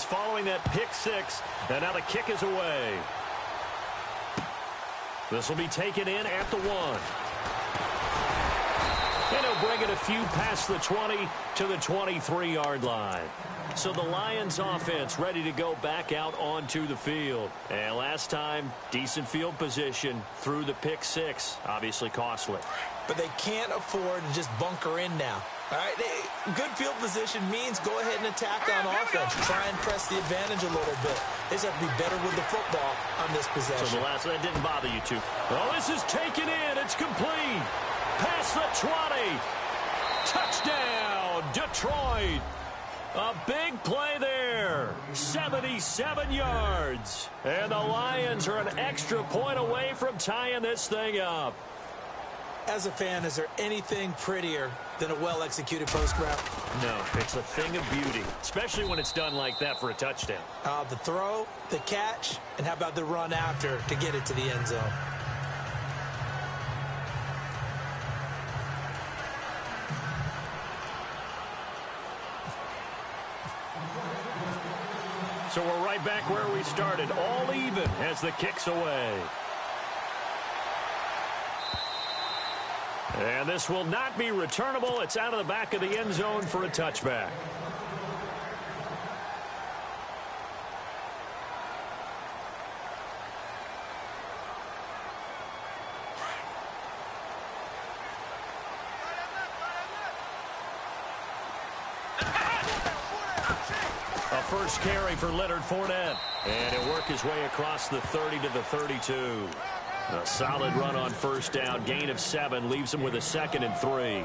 yards following that pick six. And now the kick is away. This will be taken in at the 1. And he'll bring it a few past the 20 to the 23-yard line. So the Lions offense ready to go back out onto the field. And last time, decent field position through the pick six. Obviously costly. But they can't afford to just bunker in now. All right, good field position means go ahead and attack on offense. Try and press the advantage a little bit. They just have to be better with the football on this possession. So the last, that didn't bother you too. Oh, this is taken in. It's complete. Past the 20. Touchdown, Detroit. A big play there. 77 yards. And the Lions are an extra point away from tying this thing up. As a fan, is there anything prettier than a well-executed post route? No, it's a thing of beauty, especially when it's done like that for a touchdown. The throw, the catch, and how about the run after to get it to the end zone? So we're right back where we started, all even as the kick's away. And this will not be returnable. It's out of the back of the end zone for a touchback. A first carry for Leonard Fournette. And he'll work his way across the 30 to the 32. A solid run on first down. Gain of 7 leaves him with a 2nd and 3.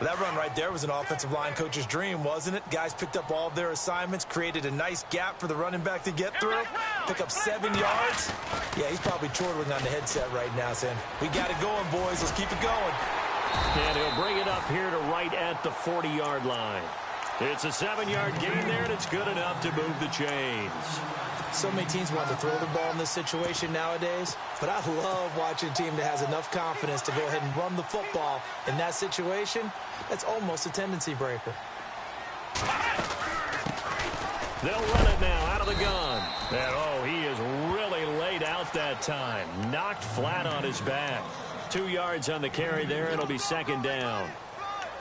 That run right there was an offensive line coach's dream, wasn't it? Guys picked up all of their assignments, created a nice gap for the running back to get through, pick up 7 yards. Yeah, he's probably chortling on the headset right now saying, we got it going, boys. Let's keep it going. And he'll bring it up here to right at the 40-yard line. It's a 7-yard gain there, and it's good enough to move the chains. So many teams want to throw the ball in this situation nowadays, but I love watching a team that has enough confidence to go ahead and run the football. In that situation, that's almost a tendency breaker. They'll run it now out of the gun. And, oh, he is really laid out that time. Knocked flat on his back. 2 yards on the carry there. It'll be 2nd down.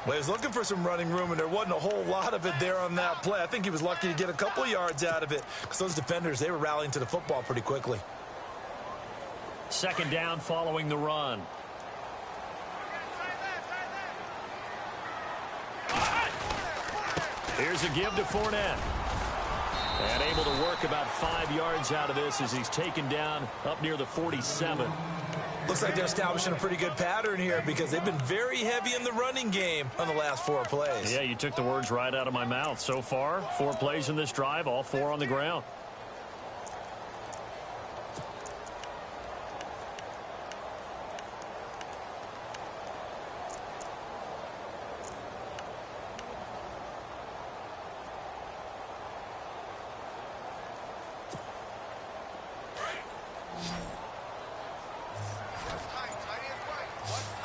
Well, he was looking for some running room, and there wasn't a whole lot of it there on that play. I think he was lucky to get a couple of yards out of it because those defenders, they were rallying to the football pretty quickly. 2nd down following the run. Here's a give to Fournette. And able to work about 5 yards out of this as he's taken down up near the 47. Looks like they're establishing a pretty good pattern here because they've been very heavy in the running game on the last 4 plays. Yeah, you took the words right out of my mouth. So far, 4 plays in this drive, all 4 on the ground.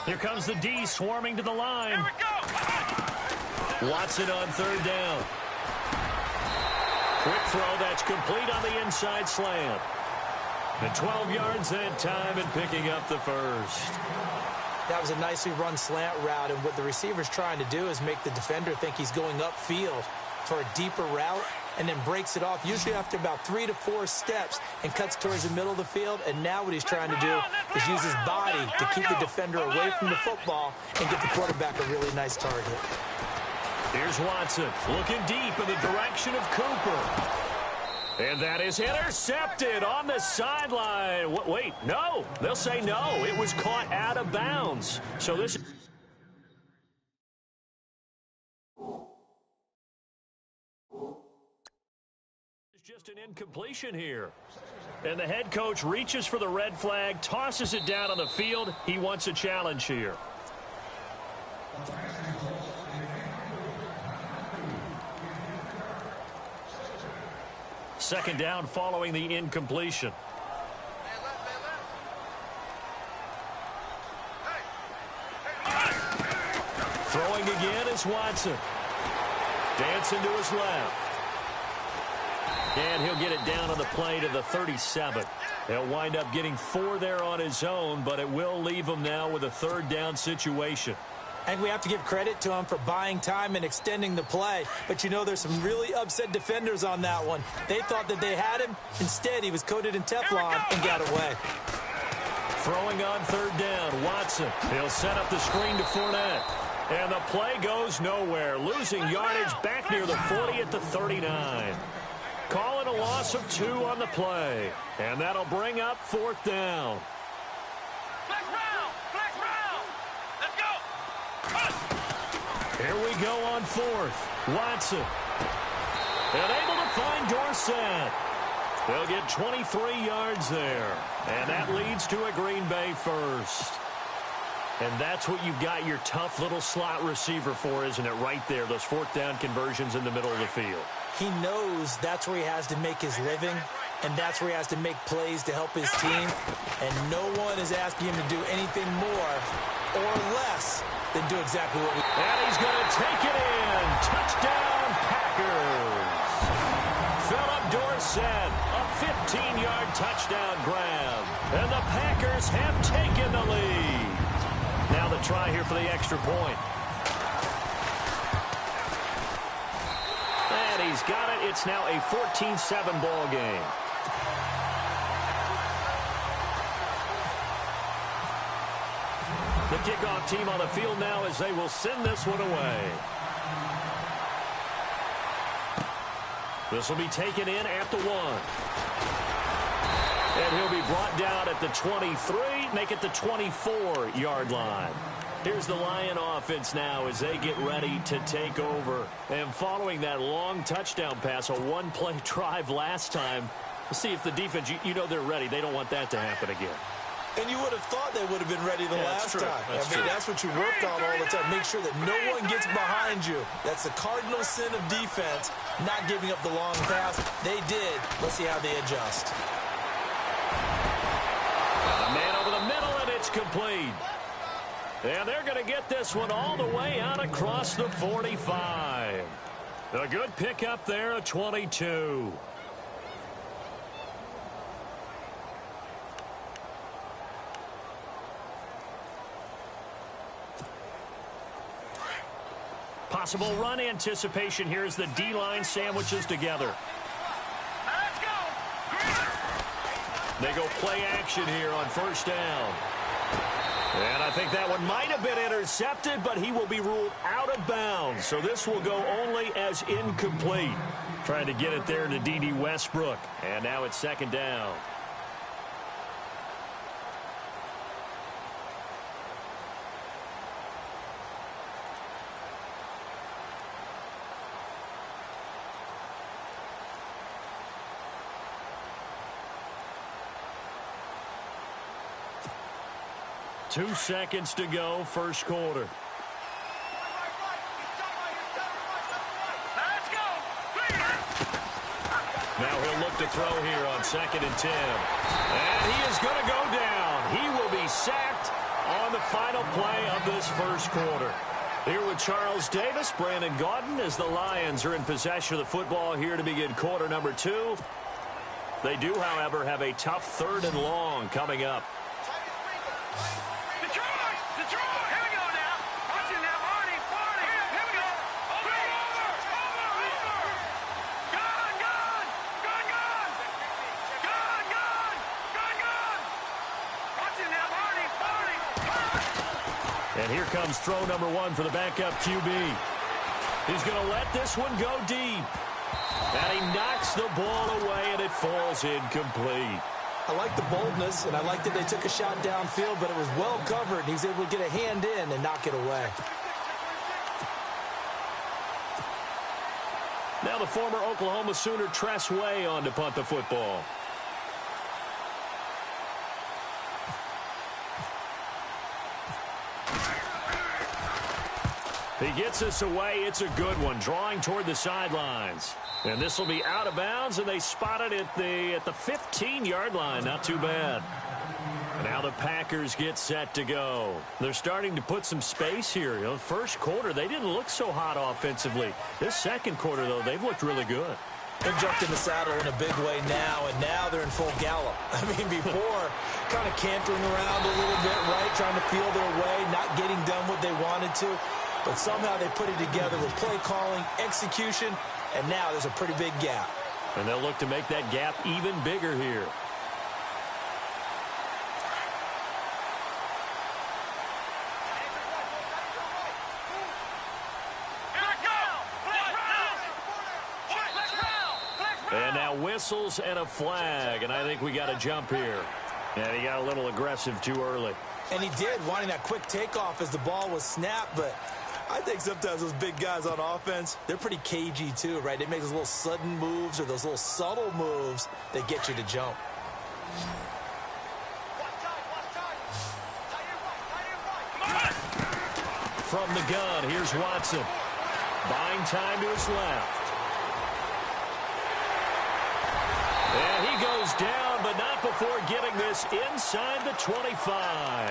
Here comes the D swarming to the line. Here we go. Watson on 3rd down. Quick throw that's complete on the inside slant. And 12 yards that time and picking up the first. That was a nicely run slant route, and what the receiver's trying to do is make the defender think he's going upfield for a deeper route and then breaks it off, usually after about 3 to 4 steps, and cuts towards the middle of the field. And now what he's trying to do is use his body to keep the defender away from the football and get the quarterback a really nice target. Here's Watson looking deep in the direction of Cooper. And that is intercepted on the sideline. Wait, no. They'll say no. It was caught out of bounds. So this is just an incompletion here. And the head coach reaches for the red flag, tosses it down on the field. He wants a challenge here. Second down following the incompletion. Throwing again is Watson. Dancing to his left. And he'll get it down on the play to the 37. He'll wind up getting 4 there on his own, but it will leave him now with a third down situation. And we have to give credit to him for buying time and extending the play. But, you know, there's some really upset defenders on that one. They thought that they had him. Instead, he was coated in Teflon and got away. Throwing on third down, Watson. He'll set up the screen to Fournette. And the play goes nowhere. Losing yardage back near the 40 at the 39. Calling a loss of 2 on the play. And that'll bring up fourth down. Here we go on fourth. Watson. And able to find Dorsett. They'll get 23 yards there. And that leads to a Green Bay first. And that's what you've got your tough little slot receiver for, isn't it? Right there, those fourth down conversions in the middle of the field. He knows that's where he has to make his living, and that's where he has to make plays to help his team. And no one is asking him to do anything more or less than do exactly what we... And he's going to take it in. Touchdown, Packers. Philip Dorsett, a 15-yard touchdown grab. And the Packers have taken the lead. Now the try here for the extra point. And he's got it. It's now a 14-7 ball game. The kickoff team on the field now as they will send this one away. This will be taken in at the 1. And he'll be brought down at the 23, make it the 24-yard line. Here's the Lion offense now as they get ready to take over. And following that long touchdown pass, a one-play drive last time, we'll see if the defense, you know they're ready. They don't want that to happen again. And you would have thought they would have been ready the last time. That's what you worked on all the time. Make sure that no one gets behind you. That's the cardinal sin of defense, not giving up the long pass. They did. Let's see how they adjust. A man over the middle, and it's complete. And they're going to get this one all the way out across the 45. A good pickup there at 22. Possible run anticipation here as the D-line sandwiches together. Let's go. They go play action here on first down. And I think that one might have been intercepted, but he will be ruled out of bounds. So this will go only as incomplete. Trying to get it there to D.D. Westbrook. And now it's second down. Two seconds to go, first quarter. Let's go. Now he'll look to throw here on 2nd and 10. And he is going to go down. He will be sacked on the final play of this first quarter. Here with Charles Davis, Brandon Gaudin, as the Lions are in possession of the football here to begin quarter number 2. They do, however, have a tough 3rd and long coming up. And here comes throw number 1 for the backup QB. He's going to let this one go deep. And he knocks the ball away, and it falls incomplete. I like the boldness, and I like that they took a shot downfield, but it was well covered. He's able to get a hand in and knock it away. Now the former Oklahoma Sooner Tress Way on to punt the football. He gets this away. It's a good one, drawing toward the sidelines. And this will be out of bounds, and they spot it at the 15-yard line. Not too bad. Now the Packers get set to go. They're starting to put some space here. You know, first quarter, they didn't look so hot offensively. This second quarter, though, they've looked really good. They've jumped in the saddle in a big way now, and now they're in full gallop. I mean, before, kind of cantering around a little bit, right, trying to feel their way, not getting done what they wanted to. But somehow they put it together with play calling, execution, and now there's a pretty big gap. And they'll look to make that gap even bigger here. And now whistles and a flag, and I think we got a jump here. And he got a little aggressive too early. And he did, wanting that quick takeoff as the ball was snapped, but I think sometimes those big guys on offense, they're pretty cagey too, right? They make those little sudden moves or those little subtle moves that get you to jump. From the gun, here's Watson. Buying time to his left. And he goes down, but not before getting this inside the 25.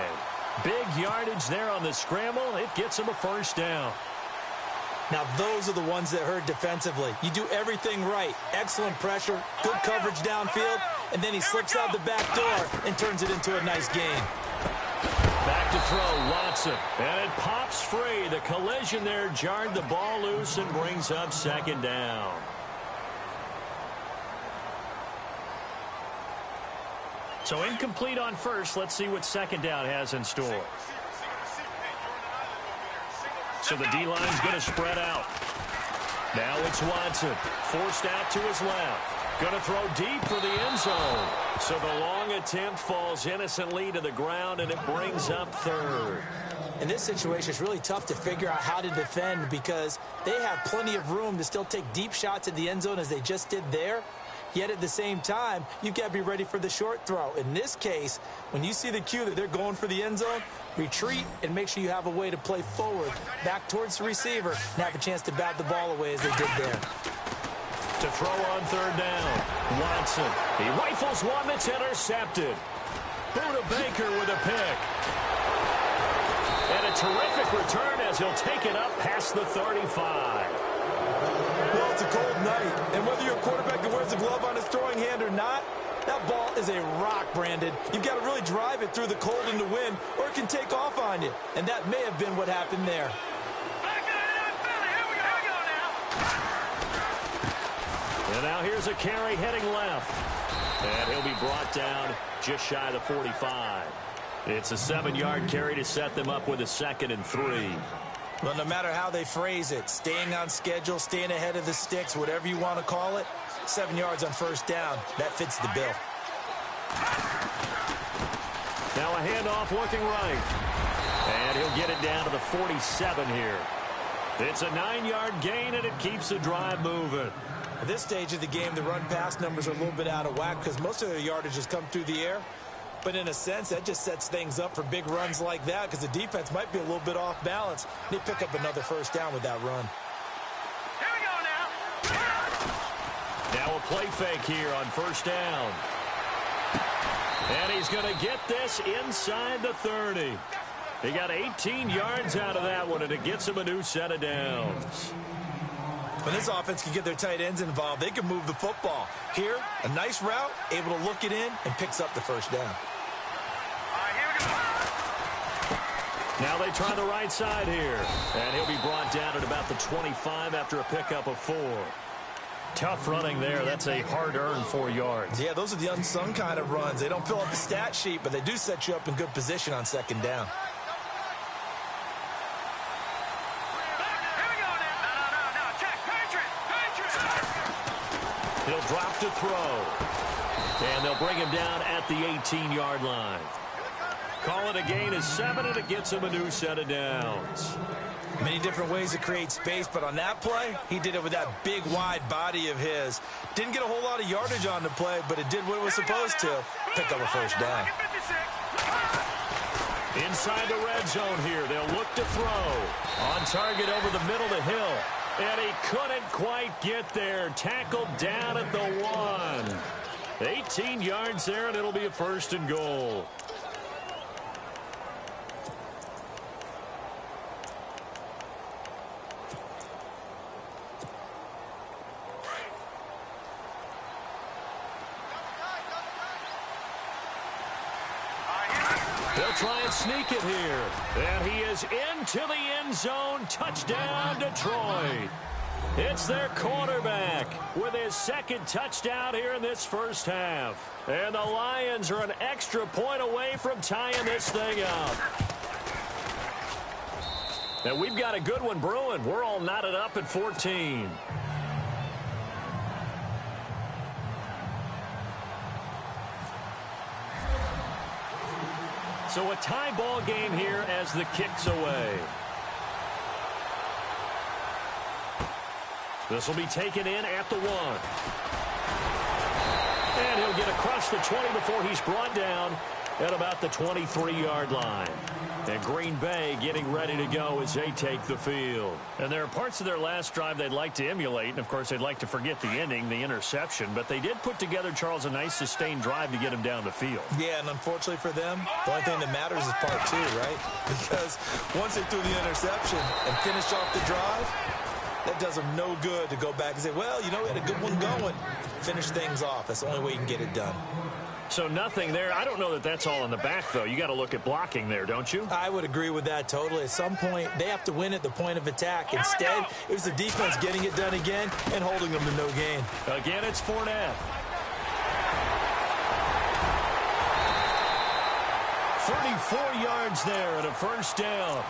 Big yardage there on the scramble. It gets him a first down. Now, those are the ones that hurt defensively. You do everything right. Excellent pressure, good coverage downfield, and then he slips out the back door and turns it into a nice gain. Back to throw, Watson. And it pops free. The collision there jarred the ball loose and brings up second down. So incomplete on first. Let's see what second down has in store. So the D-line's going to spread out. Now it's Watson. Forced out to his left. Going to throw deep for the end zone. So the long attempt falls innocently to the ground, and it brings up third. In this situation, it's really tough to figure out how to defend because they have plenty of room to still take deep shots at the end zone as they just did there. Yet at the same time, you've got to be ready for the short throw. In this case, when you see the cue that they're going for the end zone, retreat and make sure you have a way to play forward, back towards the receiver, and have a chance to bat the ball away as they did there. To throw on third down, Watson. He rifles one that's intercepted. Buda Baker with a pick. And a terrific return as he'll take it up past the 35. Well, it's a cold night, and whether you're a quarterback that wears a glove on his throwing hand or not, that ball is a rock, Brandon. You've got to really drive it through the cold and the wind, or it can take off on you. And that may have been what happened there. And now here's a carry heading left. And he'll be brought down just shy of the 45. It's a 7-yard carry to set them up with a 2nd and 3. Well, no matter how they phrase it, staying on schedule, staying ahead of the sticks, whatever you want to call it, 7 yards on first down, that fits the bill. Now a handoff looking right. And he'll get it down to the 47 here. It's a 9-yard gain, and it keeps the drive moving. At this stage of the game, the run-pass numbers are a little bit out of whack because most of their yardage has come through the air. But in a sense, that just sets things up for big runs like that because the defense might be a little bit off balance. They pick up another first down with that run. Here we go now. Now a play fake here on first down. And he's going to get this inside the 30. He got 18 yards out of that one, and it gets him a new set of downs. When this offense can get their tight ends involved, they can move the football. Here, a nice route, able to look it in, and picks up the first down. Now they try the right side here. And he'll be brought down at about the 25 after a pickup of 4. Tough running there. That's a hard-earned 4 yards. Yeah, those are the unsung kind of runs. They don't fill up the stat sheet, but they do set you up in good position on second down. He'll drop to throw. And they'll bring him down at the 18-yard line. Call it a gain of 7, and it gets him a new set of downs. Many different ways to create space, but on that play, he did it with that big, wide body of his. Didn't get a whole lot of yardage on the play, but it did what it was supposed to. Pick up a first down. Inside the red zone here. They'll look to throw. On target over the middle to Hill. And he couldn't quite get there. Tackled down at the 1. 18 yards there, and it'll be a 1st and goal. They'll try and sneak it here. And he is into the end zone. Touchdown, Detroit. It's their quarterback with his second touchdown here in this first half. And the Lions are an extra point away from tying this thing up. And we've got a good one brewing. We're all knotted up at 14. So a tie ball game here as the kick's away. This will be taken in at the 1. And he'll get across the 20 before he's brought down at about the 23-yard line. And Green Bay getting ready to go as they take the field. And there are parts of their last drive they'd like to emulate. And, of course, they'd like to forget the ending, the interception. But they did put together, Charles, a nice sustained drive to get him down the field. Yeah, and unfortunately for them, the only thing that matters is part 2, right? Because once they threw the interception and finished off the drive, that does them no good to go back and say, well, you know, we had a good one going. Finish things off. That's the only way you can get it done. So nothing there. I don't know that that's all in the back, though. You got to look at blocking there, don't you? I would agree with that totally. At some point, they have to win at the point of attack. Instead, it was the defense getting it done again and holding them to no gain. Again, it's Fournette. 34 yards there and a first down.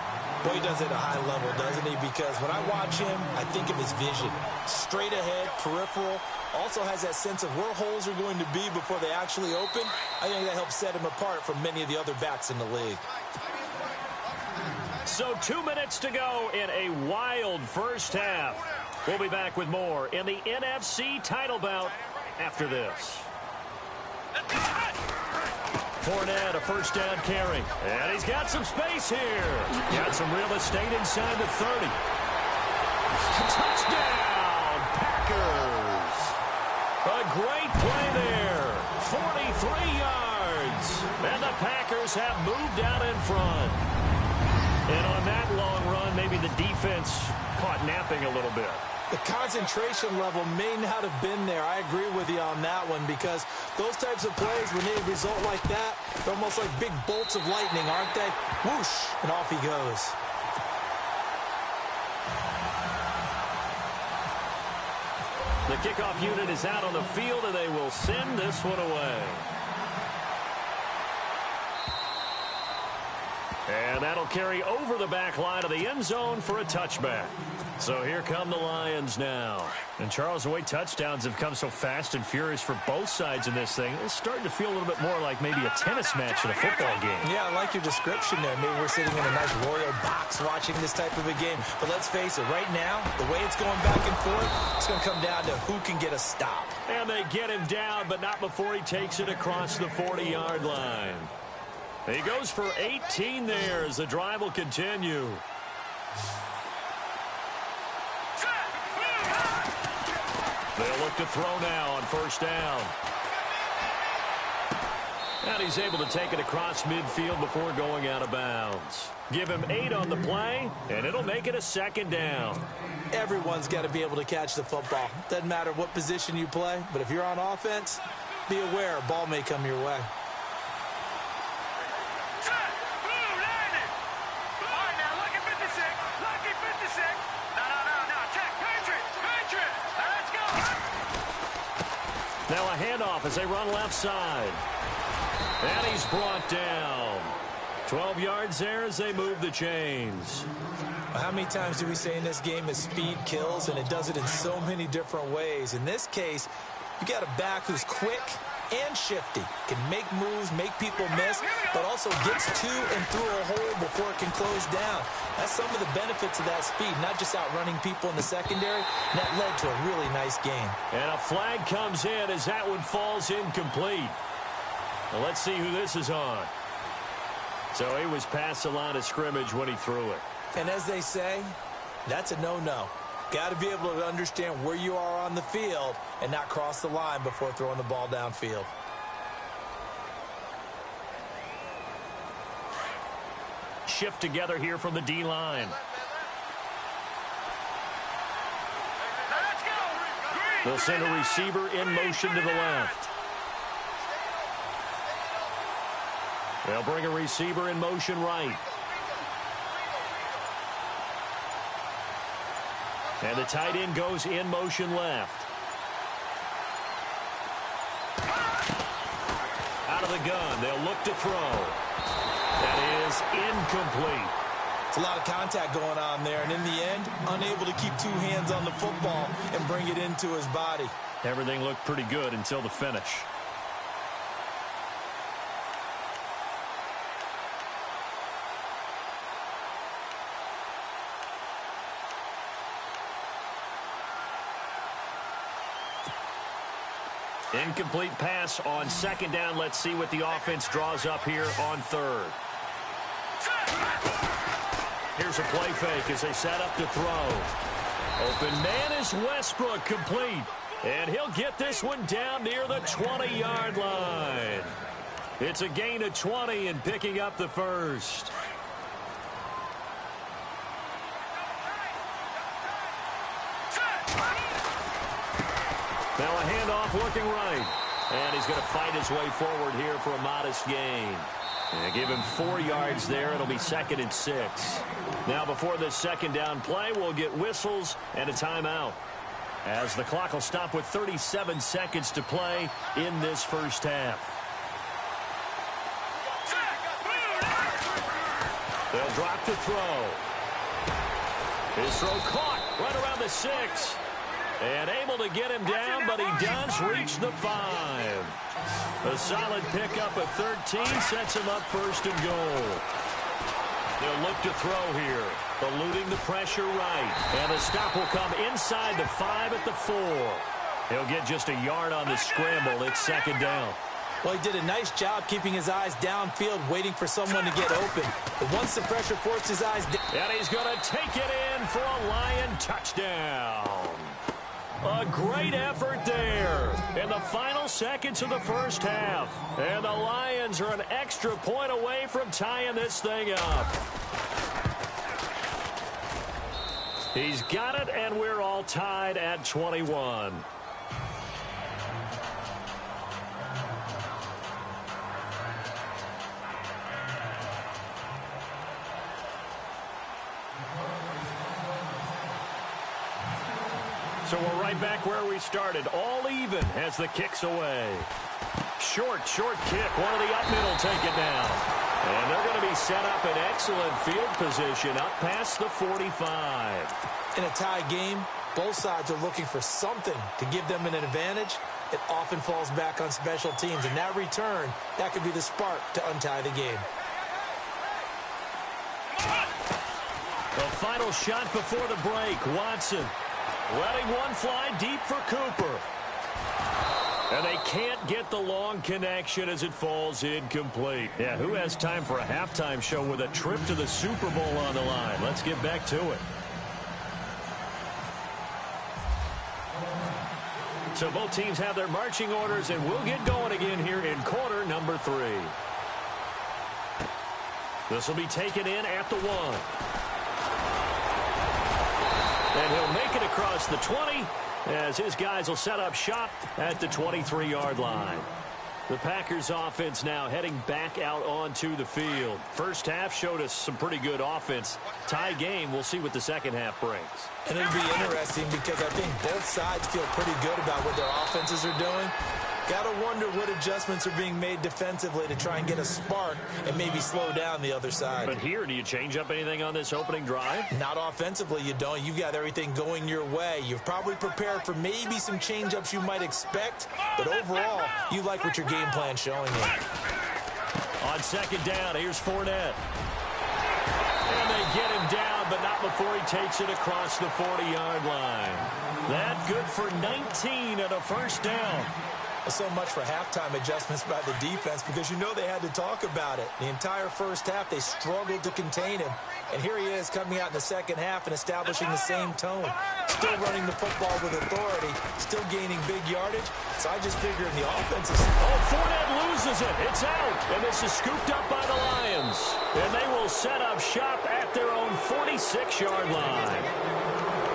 Boy, he does it at a high level, doesn't he? Because when I watch him, I think of his vision. Straight ahead, peripheral. Also has that sense of where holes are going to be before they actually open. I think that helps set him apart from many of the other backs in the league. So 2 minutes to go in a wild first half. We'll be back with more in the NFC title bout after this. Fournette, a first down carry. And he's got some space here. Got some real estate inside the 30. Touchdown, Packers. A great play there. 43 yards. And the Packers have moved out in front. And on that long run, maybe the defense caught napping a little bit. The concentration level may not have been there. I agree with you on that one because those types of plays, when they result like that, they're almost like big bolts of lightning, aren't they? Whoosh, and off he goes. The kickoff unit is out on the field, and they will send this one away. And that'll carry over the back line of the end zone for a touchback. So here come the Lions now. And, Charles, the way touchdowns have come so fast and furious for both sides in this thing, it's starting to feel a little bit more like maybe a tennis match in a football game. Yeah, I like your description there. Maybe we're sitting in a nice royal box watching this type of a game. But let's face it, right now, the way it's going back and forth, it's going to come down to who can get a stop. And they get him down, but not before he takes it across the 40-yard line. He goes for 18 there as the drive will continue. They'll look to throw now on first down. And he's able to take it across midfield before going out of bounds. Give him 8 on the play, and it'll make it a second down. Everyone's got to be able to catch the football. Doesn't matter what position you play, but if you're on offense, be aware a ball may come your way. Now a handoff as they run left side. And he's brought down. 12 yards there as they move the chains. How many times do we say in this game that speed kills, and it does it in so many different ways? In this case, you got a back who's quick and shifty, can make moves, make people miss, but also gets to and through a hole before it can close down. That's some of the benefits of that speed, not just outrunning people in the secondary. And that led to a really nice game. And a flag comes in as that one falls incomplete. Well, let's see who this is on. So he was past the line of scrimmage when he threw it. And as they say, that's a no-no. Got to be able to understand where you are on the field and not cross the line before throwing the ball downfield. Shift together here from the D-line. They'll send a receiver in motion to the left. They'll bring a receiver in motion right. And the tight end goes in motion left. Out of the gun, they'll look to throw. That is incomplete. It's a lot of contact going on there, and in the end, unable to keep two hands on the football and bring it into his body. Everything looked pretty good until the finish. Incomplete pass on second down. Let's see what the offense draws up here on third. Here's a play fake as they set up to throw. Open man is Westbrook, complete. And he'll get this one down near the 20-yard line. It's a gain of 20 and picking up the first. Now a handoff looking right. And he's going to fight his way forward here for a modest gain. And give him 4 yards there. It'll be 2nd and 6. Now before this second down play, we'll get whistles and a timeout, as the clock will stop with 37 seconds to play in this first half. They'll drop to throw. His throw caught right around the 6. And able to get him down, but he does reach the 5. A solid pickup of 13 sets him up 1st and goal. They'll look to throw here, eluding the pressure right. And the stop will come inside the 5 at the 4. He'll get just a yard on the scramble. It's 2nd down. Well, he did a nice job keeping his eyes downfield, waiting for someone to get open. But once the pressure forced his eyes down... And he's going to take it in for a Lion touchdown. A great effort there in the final seconds of the first half. And the Lions are an extra point away from tying this thing up. He's got it, and we're all tied at 21. So we're right back where we started, all even as the kick's away. Short kick. One of the up middle take it down. And they're going to be set up in excellent field position up past the 45. In a tie game, both sides are looking for something to give them an advantage. It often falls back on special teams. And that return, that could be the spark to untie the game. The final shot before the break. Watson letting one fly deep for Cooper. And they can't get the long connection as it falls incomplete. Yeah, who has time for a halftime show with a trip to the Super Bowl on the line? Let's get back to it. So both teams have their marching orders, and we'll get going again here in quarter number 3. This will be taken in at the 1. And he'll make it across the 20 as his guys will set up shop at the 23-yard line. The Packers offense now heading back out onto the field. First half showed us some pretty good offense. Tie game, we'll see what the second half brings. And it'll be interesting because I think both sides feel pretty good about what their offenses are doing. Got to wonder what adjustments are being made defensively to try and get a spark and maybe slow down the other side. But here, do you change up anything on this opening drive? Not offensively, you don't. You've got everything going your way. You've probably prepared for maybe some change-ups you might expect, but overall, you like what your game plan's showing you. On second down, here's Fournette. And they get him down, but not before he takes it across the 40-yard line. That good for 19 and a first down. So much for halftime adjustments by the defense, because you know they had to talk about it. The entire first half, they struggled to contain him. And here he is coming out in the second half and establishing the same tone. Still running the football with authority, still gaining big yardage. So I just figure in the offense is... Oh, Fournette loses it. It's out. And this is scooped up by the Lions. And they will set up shop at their own 46-yard line.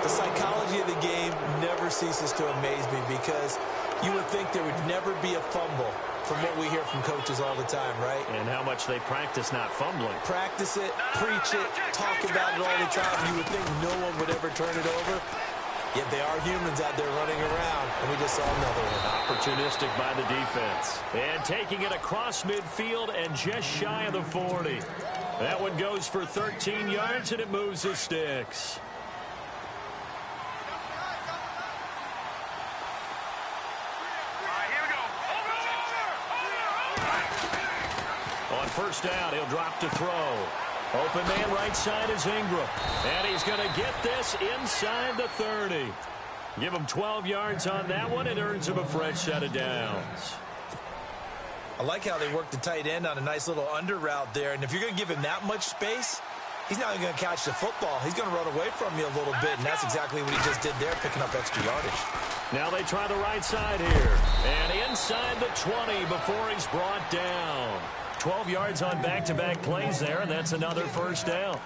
The psychology of the game never ceases to amaze me, because you would think there would never be a fumble from what we hear from coaches all the time, right? And how much they practice not fumbling. Practice it, preach it, talk about it all the time. You would think no one would ever turn it over. Yet they are humans out there running around, and we just saw another one. Opportunistic by the defense. And taking it across midfield and just shy of the 40. That one goes for 13 yards, and it moves the sticks. On first down, he'll drop to throw. Open man right side is Ingram. And he's going to get this inside the 30. Give him 12 yards on that one. It earns him a fresh set of downs. I like how they work the tight end on a nice little under route there. And if you're going to give him that much space, he's not even going to catch the football. He's going to run away from you a little bit, and that's exactly what he just did there, picking up extra yardage. Now they try the right side here. And inside the 20 before he's brought down. 12 yards on back-to-back plays there, and that's another first down.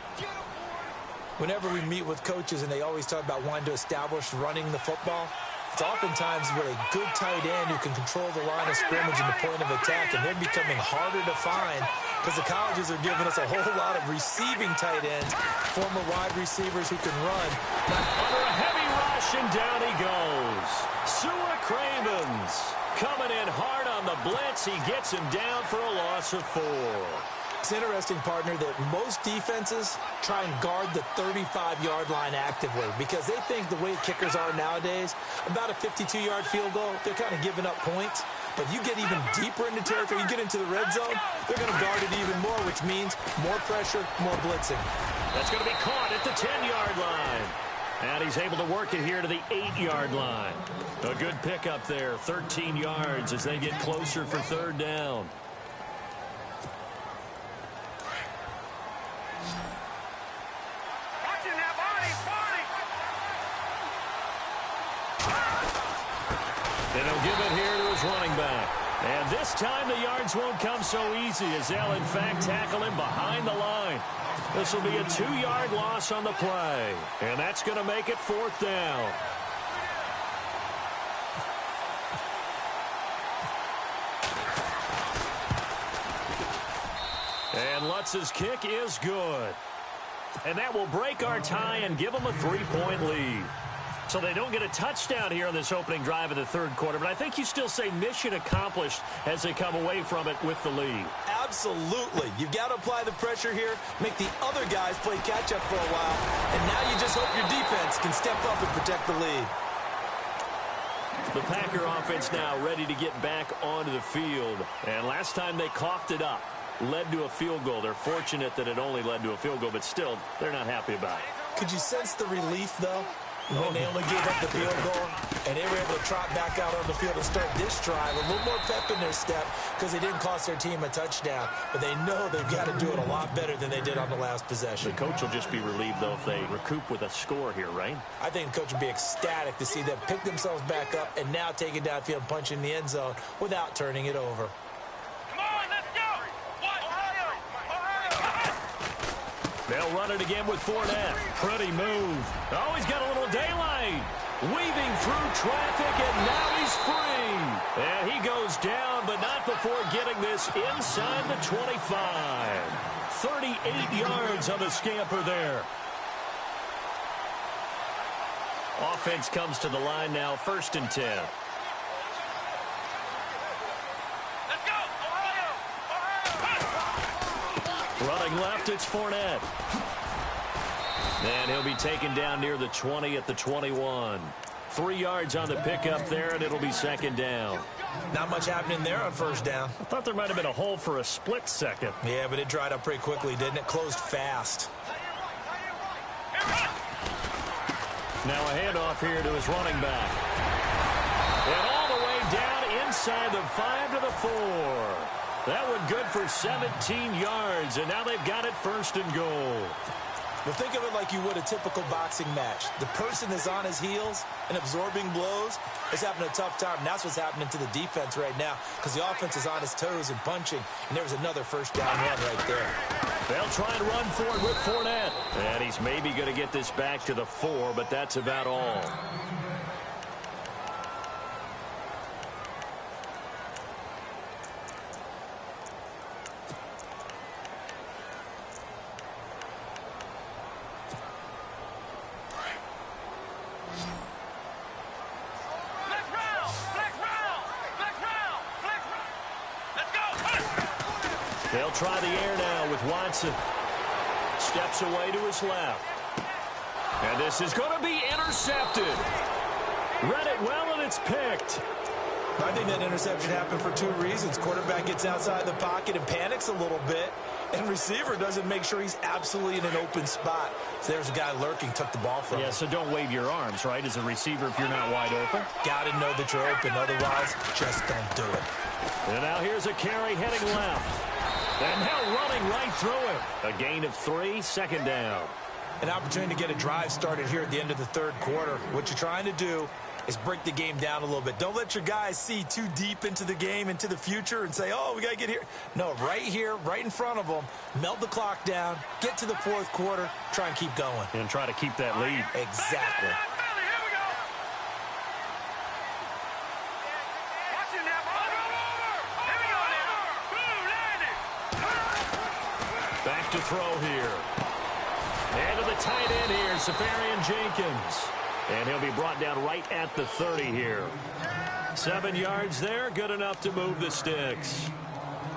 Whenever we meet with coaches and they always talk about wanting to establish running the football, it's oftentimes with a good tight end who can control the line of scrimmage and the point of attack, and they're becoming harder to find because the colleges are giving us a whole lot of receiving tight ends, former wide receivers who can run. Under a heavy rush, and down he goes. Sua Cravens coming in hard on the blitz. He gets him down for a loss of 4. It's interesting, partner, that most defenses try and guard the 35-yard line actively because they think the way kickers are nowadays, about a 52-yard field goal, they're kind of giving up points. But you get even deeper into territory, you get into the red zone, they're going to guard it even more, which means more pressure, more blitzing. That's going to be caught at the 10-yard line. And he's able to work it here to the 8-yard line. A good pickup there, 13 yards as they get closer for third down. And he'll give it here to his running back. And this time the yards won't come so easy as they'll, in fact, tackle him behind the line. This will be a 2-yard loss on the play. And that's going to make it fourth down. And Lutz's kick is good. And that will break our tie and give them a 3-point lead. So they don't get a touchdown here on this opening drive of the third quarter, but I think you still say mission accomplished as they come away from it with the lead. Absolutely. You've got to apply the pressure here, make the other guys play catch-up for a while, and now you just hope your defense can step up and protect the lead. The Packer offense now ready to get back onto the field, and last time they coughed it up, led to a field goal. They're fortunate that it only led to a field goal, but still, they're not happy about it. Could you sense the relief, though? When they only gave up the field goal, and they were able to trot back out on the field and start this drive. A little more pep in their step because they didn't cost their team a touchdown. But they know they've got to do it a lot better than they did on the last possession. The coach will just be relieved, though, if they recoup with a score here, right? I think the coach will be ecstatic to see them pick themselves back up and now take it downfield and punch in the end zone without turning it over. They'll run it again with Fournette. Pretty move. Oh, he's got a little daylight. Weaving through traffic, and now he's free. And he goes down, but not before getting this inside the 25. 38 yards on the scamper there. Offense comes to the line now, 1st and 10. Running left, it's Fournette. And he'll be taken down near the 20 at the 21. 3 yards on the pickup there, and it'll be 2nd down. Not much happening there on 1st down. I thought there might have been a hole for a split second. Yeah, but it dried up pretty quickly, didn't it? Closed fast. Now a handoff here to his running back. And all the way down inside the 5 to the 4. That one good for 17 yards, and now they've got it 1st and goal. Well, think of it like you would a typical boxing match. The person is on his heels and absorbing blows is having a tough time, and that's what's happening to the defense right now because the offense is on his toes and punching, and there was another 1st down run right there. They'll try and run for it with Fournette. And he's maybe going to get this back to the 4, but that's about all. They'll try the air now with Watson. Steps away to his left. And this is going to be intercepted. Read it well, and it's picked. I think that interception happened for two reasons. Quarterback gets outside the pocket and panics a little bit, and receiver doesn't make sure he's absolutely in an open spot. So there's a guy lurking, took the ball from him. Yeah, so don't wave your arms, right, as a receiver if you're not wide open. Got to know that you're open. Otherwise, just don't do it. And now here's a carry heading left. And now running right through it. A gain of 3, second down. An opportunity to get a drive started here at the end of the third quarter. What you're trying to do is break the game down a little bit. Don't let your guys see too deep into the game, into the future, and say, oh, we got to get here. No, right here, right in front of them, melt the clock down, get to the fourth quarter, try and keep going. And try to keep that lead. Exactly. Back to throw here. And to the tight end here, Safarian Jenkins. And he'll be brought down right at the 30 here. 7 yards there, good enough to move the sticks.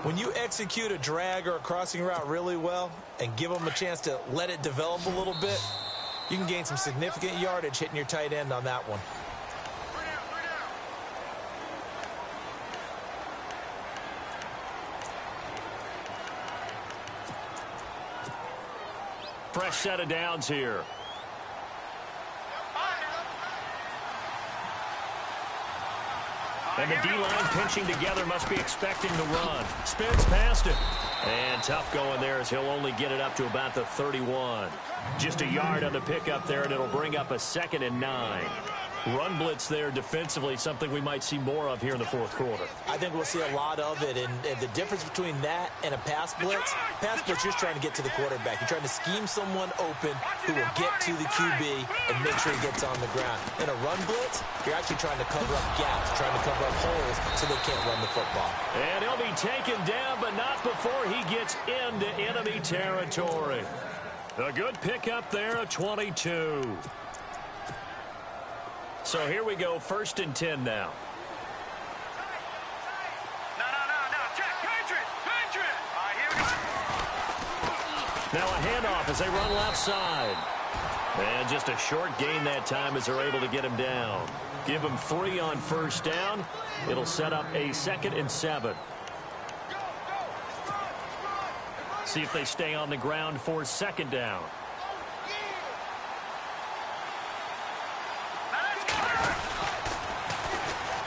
When you execute a drag or a crossing route really well and give them a chance to let it develop a little bit, you can gain some significant yardage hitting your tight end on that one. Fresh set of downs here. And the D-line pinching together, must be expecting the run. Spins past it. And tough going there as he'll only get it up to about the 31. Just a yard on the pickup there, and it'll bring up a 2nd and 9. Run blitz there defensively, something we might see more of here in the fourth quarter. I think we'll see a lot of it, and the difference between that and a pass blitz, you're trying to get to the quarterback. You're trying to scheme someone open who will get to the QB and make sure he gets on the ground. In a run blitz, you're actually trying to cover up gaps, trying to cover up holes so they can't run the football. And he'll be taken down, but not before he gets into enemy territory. A good pickup there of 22. So here we go, 1st and 10 now. No. Check. Patriot. All right, here we go. Now a handoff as they run left side. And just a short gain that time as they're able to get him down. Give him 3 on 1st down. It'll set up a 2nd and 7. See if they stay on the ground for 2nd down.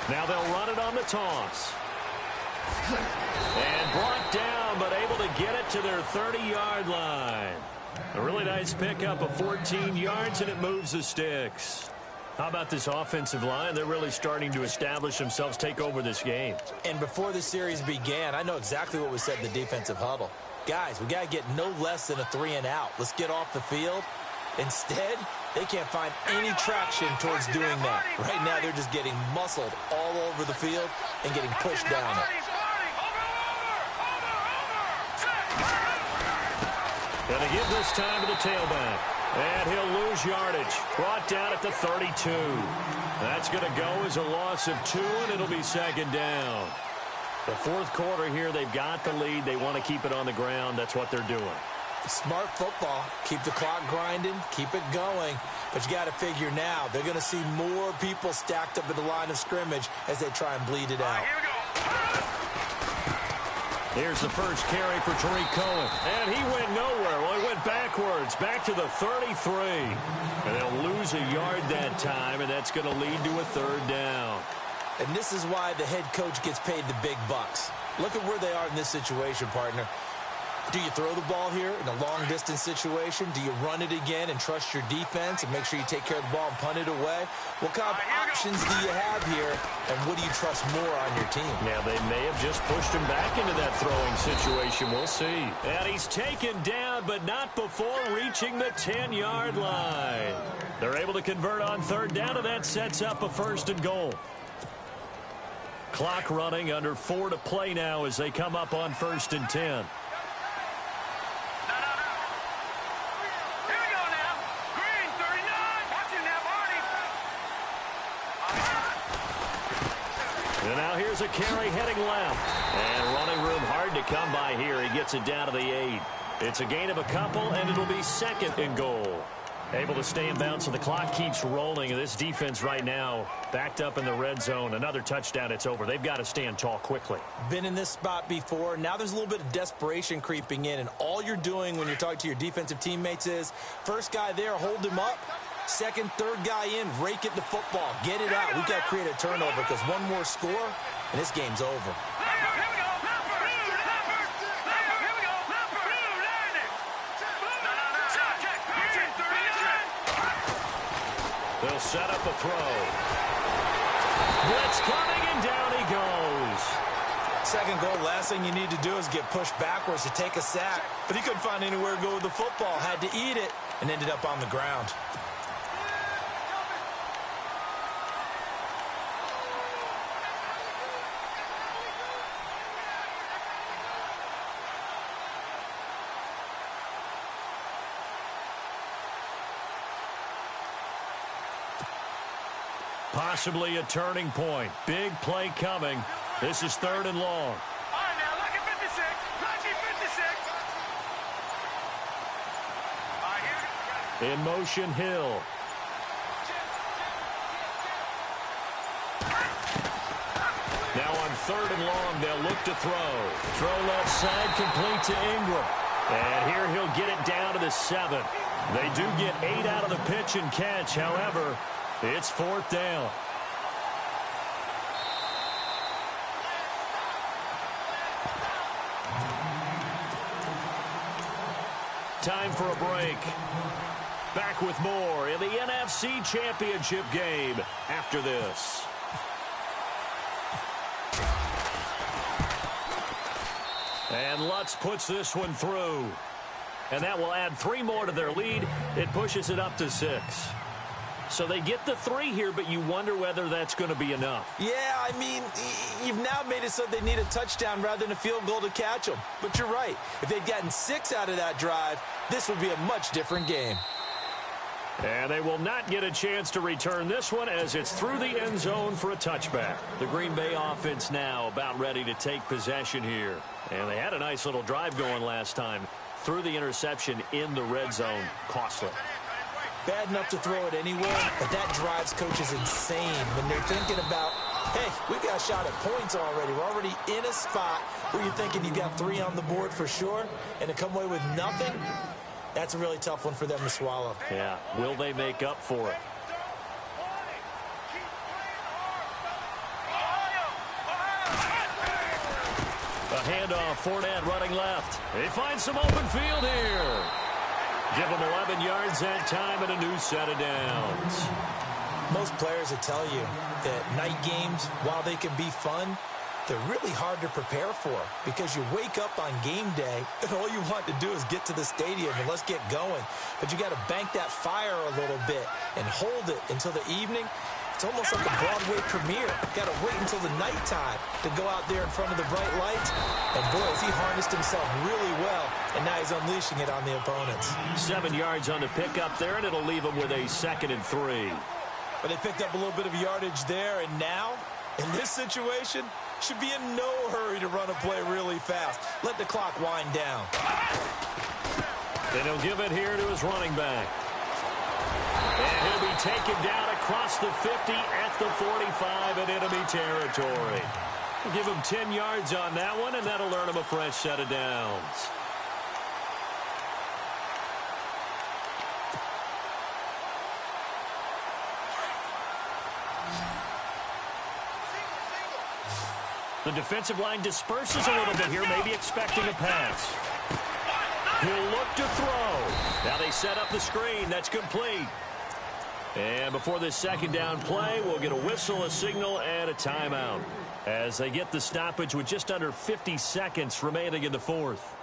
Now they'll run it on the toss. And brought down, but able to get it to their 30-yard line. A really nice pickup of 14 yards, and it moves the sticks. How about this offensive line? They're really starting to establish themselves, take over this game. And before the series began, I know exactly what was said in the defensive huddle. Guys, we got to get no less than a 3 and out. Let's get off the field. Instead, they can't find any traction towards doing that. Right now, they're just getting muscled all over the field and getting pushed down it. Gonna give this time to the tailback. And he'll lose yardage. Brought down at the 32. That's going to go as a loss of 2, and it'll be 2nd down. The fourth quarter here, they've got the lead. They want to keep it on the ground. That's what they're doing. Smart football. Keep the clock grinding. Keep it going. But you got to figure now, they're going to see more people stacked up at the line of scrimmage as they try and bleed it out. Here we go. Here's the first carry for Tariq Cohen. And he went nowhere. Well, he went backwards, back to the 33. And they'll lose a yard that time, and that's going to lead to a 3rd down. And this is why the head coach gets paid the big bucks. Look at where they are in this situation, partner. Do you throw the ball here in a long-distance situation? Do you run it again and trust your defense and make sure you take care of the ball and punt it away? What kind of options do you have here, and what do you trust more on your team? Now, they may have just pushed him back into that throwing situation. We'll see. And he's taken down, but not before reaching the 10-yard line. They're able to convert on 3rd down, and that sets up a 1st and goal. Clock running, under 4 to play now as they come up on 1st and 10. And now here's a carry heading left. And running room hard to come by here. He gets it down to the 8. It's a gain of a couple, and it'll be second and goal. Able to stay in bounds, so the clock keeps rolling. And this defense right now backed up in the red zone. Another touchdown, it's over. They've got to stand tall quickly. Been in this spot before. Now there's a little bit of desperation creeping in, and all you're doing when you're talking to your defensive teammates is first guy there, hold him up. Second, third guy in, rake it the football. Get it out. We've got to create a turnover because one more score, and this game's over. They'll set up a throw. Blitz coming, and down he goes. Second goal, last thing you need to do is get pushed backwards to take a sack. But he couldn't find anywhere to go with the football. Had to eat it and ended up on the ground. Possibly a turning point. Big play coming. This is third and long. All right, now, lucky 56. Lucky 56. In motion, Hill. Now on third and long, they'll look to throw. Throw left side, complete to Ingram. And here he'll get it down to the 7. They do get 8 out of the pitch and catch. However, it's fourth down. Time for a break. Back with more in the NFC Championship game after this. And Lutz puts this one through. And that will add 3 more to their lead. It pushes it up to 6. So they get the 3 here, but you wonder whether that's going to be enough. Yeah, I mean, you've now made it so they need a touchdown rather than a field goal to catch them. But you're right. If they'd gotten 6 out of that drive, this would be a much different game. And they will not get a chance to return this one as it's through the end zone for a touchback. The Green Bay offense now about ready to take possession here. And they had a nice little drive going last time. Through the interception in the red zone. Costly. Bad enough to throw it anywhere, but that drives coaches insane when they're thinking about, hey, we've got a shot at points already. We're already in a spot where you're thinking you got 3 on the board for sure, and to come away with nothing, that's a really tough one for them to swallow. Yeah, will they make up for it? A handoff, Fournette running left. They find some open field here. Give them 11 yards that time and a new set of downs. Most players will tell you that night games, while they can be fun, they're really hard to prepare for because you wake up on game day and all you want to do is get to the stadium and let's get going. But you got to bank that fire a little bit and hold it until the evening. It's almost like a Broadway premiere. Got to wait until the nighttime to go out there in front of the bright lights. And boy, has he harnessed himself really well, and now he's unleashing it on the opponents. 7 yards on the pickup there, and it'll leave him with a 2nd and 3. But they picked up a little bit of yardage there, and now, in this situation, should be in no hurry to run a play really fast. Let the clock wind down. Then he'll give it here to his running back. And he'll be taken down across the 50 at the 45 in enemy territory. We'll give him 10 yards on that one, and that'll earn him a fresh set of downs. The defensive line disperses a little bit here, maybe expecting a pass. He'll look to throw. Now they set up the screen. That's complete. And before this second down play, we'll get a whistle, a signal, and a timeout as they get the stoppage with just under 50 seconds remaining in the fourth.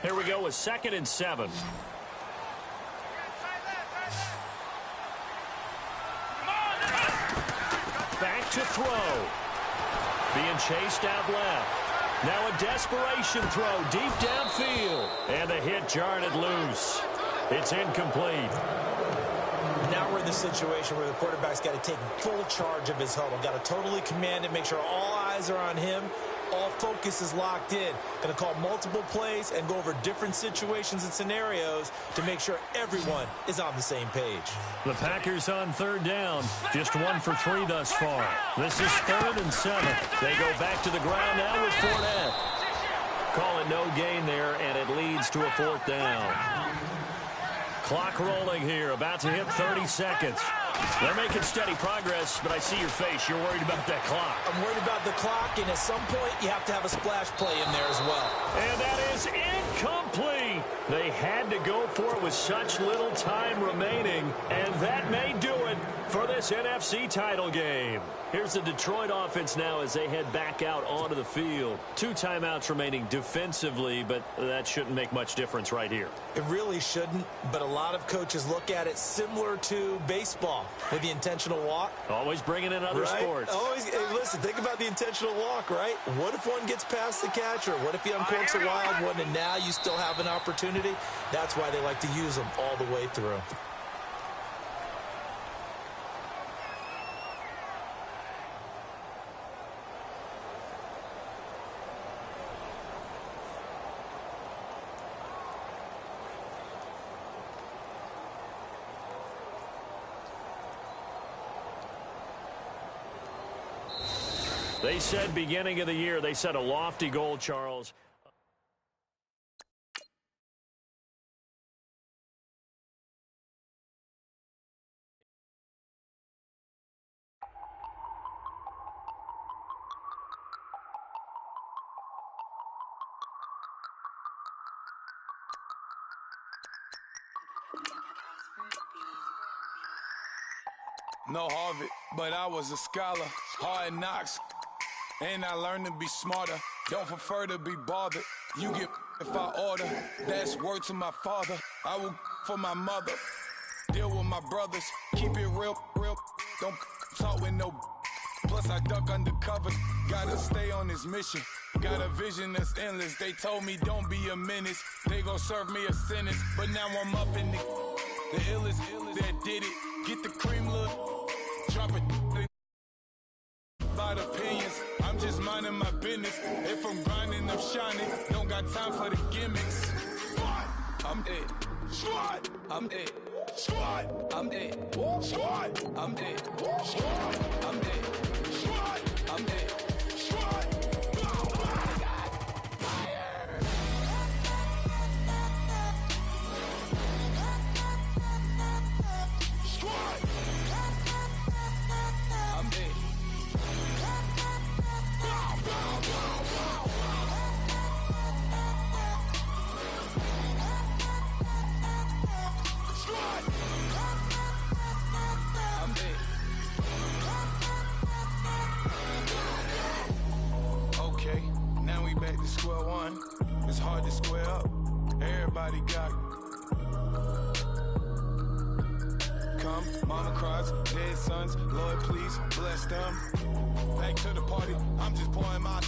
Here we go with 2nd and 7. Back to throw. Being chased out left. Now a desperation throw deep downfield. And the hit jarred it loose. It's incomplete. Now we're in the situation where the quarterback's got to take full charge of his huddle. Got to totally command it, make sure all eyes are on him. All focus is locked in. Going to call multiple plays and go over different situations and scenarios to make sure everyone is on the same page. The Packers on third down. Just 1 for 3 thus far. This is 3rd and 7. They go back to the ground now with Fournette. Call it no gain there, and it leads to a 4th down. Clock rolling here, about to hit 30 seconds. They're making steady progress, but I see your face. You're worried about that clock. I'm worried about the clock, and at some point, you have to have a splash play in there as well. And that is incomplete. They had to go for it with such little time remaining, and that may do it for this NFC title game. Here's the Detroit offense now as they head back out onto the field. 2 timeouts remaining defensively, but that shouldn't make much difference right here. It really shouldn't, but a lot of coaches look at it similar to baseball with the intentional walk. Always bringing in other sports. Always, hey, listen, think about the intentional walk, right? What if one gets past the catcher? What if he uncorks a wild one and now you still have an opportunity? That's why they like to use them all the way through. They said beginning of the year, they set a lofty goal, Charles. No Harvard, but I was a scholar. Hard knocks, and I learned to be smarter. Don't prefer to be bothered. You get if I order. That's word to my father. I will for my mother. Deal with my brothers. Keep it real. Don't talk with no. Plus I duck undercover. Gotta stay on this mission. Got a vision that's endless. They told me don't be a menace. They gon' serve me a sentence. But now I'm up in the illest that did it. Get the cream look. Drop it. About opinions. I'm just minding my business. If I'm grinding, I'm shining. Don't got time for the gimmicks. Squad, I'm it. Squad, I'm it. Squad, I'm it. Squad, I'm it. Squad, I'm it. Squad, I'm it. Squad. Okay, now we back to square one. It's hard to square up. Everybody got come, mama cries, dead sons. Lord, please bless them. Back to the party. I'm just pouring my.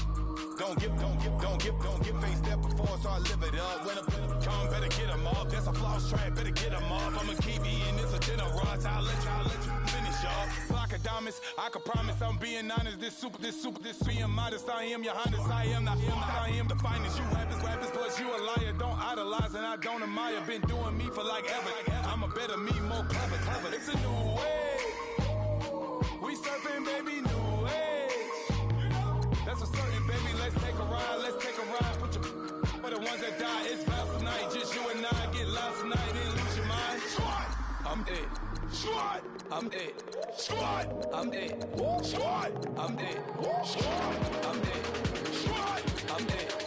Don't get face that before, so I live it up. When a come, better get them up. That's a floss track, better get them up. I'ma keep eating this a dinner rush. I'll let you finish up. Flock of diamonds, I can promise I'm being honest. This being modest. I am your highness. I am the finest. You rappers, plus you a liar. Don't idolize and I don't admire. Been doing me for like ever. I'm a better me, more clever. It's a new way. We surfing, baby, new age. That's a certain, baby. Let's take a ride. Put your for the ones that die. It's vows tonight. Just you and I get lost tonight and lose your mind. Squad, I'm it. Squad, I'm it. Squad, I'm it. Squad, I'm it. Squad, I'm it. Squad, I'm it.